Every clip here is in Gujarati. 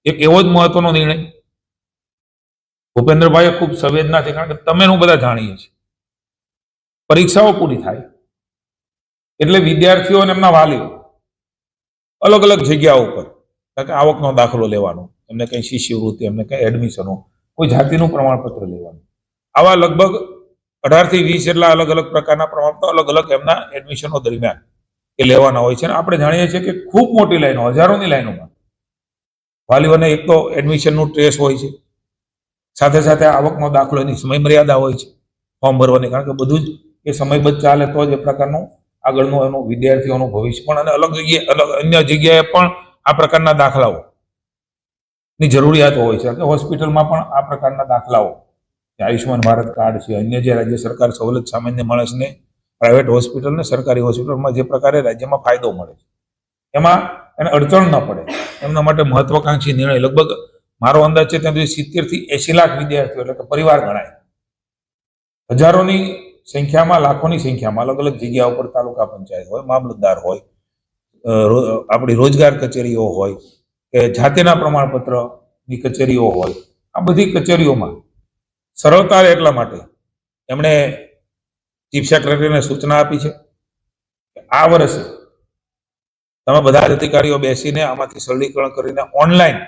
એક એવો જ મહત્વનો નિર્ણય ભૂપેન્દ્રભાઈએ ખૂબ સંવેદનાથી, કારણ કે તમે હું બધા જાણીએ છીએ, પરીક્ષાઓ પૂરી થાય એટલે વિદ્યાર્થીઓ અને એમના વાલીઓ અલગ અલગ જગ્યાઓ ઉપર, કારણ કે આવકનો દાખલો લેવાનો, એમને કંઈ શિષ્યવૃત્તિ, એમને કંઈ એડમિશનો, કોઈ જાતિનું પ્રમાણપત્ર લેવાનું, આવા લગભગ 18 થી 20 જેટલા અલગ અલગ પ્રકારના પ્રમાણપત્રો અલગ અલગ એમના એડમિશનો દરમિયાન એ લેવાના હોય છે. અને આપણે જાણીએ છીએ કે ખૂબ મોટી લાઈનો, હજારોની લાઈનોમાં વાલીઓને એક તો એડમિશનનું સ્ટ્રેસ હોય છે, સાથે સાથે આવકનો દાખલો, એની સમય મર્યાદા હોય છે ફોર્મ ભરવાની, કારણ કે બધું જ એ સમયબદ્ધ ચાલે તો જ એ પ્રકારનું આગળનું એનું વિદ્યાર્થીઓનું ભવિષ્ય પણ, અને અલગ જગ્યાએ અન્ય જગ્યાએ પણ આ પ્રકારના દાખલાઓની જરૂરિયાત હોય છે. કે હોસ્પિટલમાં પણ આ પ્રકારના દાખલાઓ, આયુષ્યમાન ભારત કાર્ડ છે, અન્ય જે રાજ્ય સરકાર સવલત સામાન્ય માણસને પ્રાઇવેટ હોસ્પિટલ ને સરકારી હોસ્પિટલમાં જે પ્રકારે રાજ્યમાં ફાયદો મળે છે, એમાં એને અડચણ ન પડે એમના માટે મહત્વાકાંક્ષી નિર્ણય. લગભગ મારો અંદાજ છે ત્યાં સુધી 70 થી 80 લાખ વિદ્યાર્થીઓ, એટલે કે પરિવાર ગણાય, હજારોની સંખ્યામાં, લાખોની સંખ્યામાં અલગ અલગ જગ્યા ઉપર તાલુકા પંચાયત હોય, મામલતદાર હોય, આપણી રોજગાર કચેરીઓ હોય, કે જાતિના પ્રમાણપત્રની કચેરીઓ હોય, આ બધી કચેરીઓમાં સરળતા એટલા માટે એમણે ચીફ સેક્રેટરીને સૂચના આપી છે કે આ વર્ષે તમે બધા જ અધિકારીઓ બેસીને આમાંથી સરળીકરણ કરીને ઓનલાઈન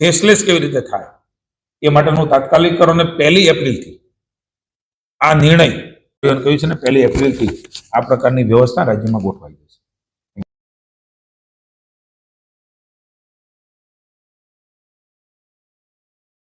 ફેસલેસ કેવી રીતે થાય એ માટેનું તાત્કાલિક કરો. અને 1 એપ્રિલથી આ નિર્ણય કહ્યું છે ને, 1 એપ્રિલથી આ પ્રકારની વ્યવસ્થા રાજ્યમાં ગોઠવાઈ.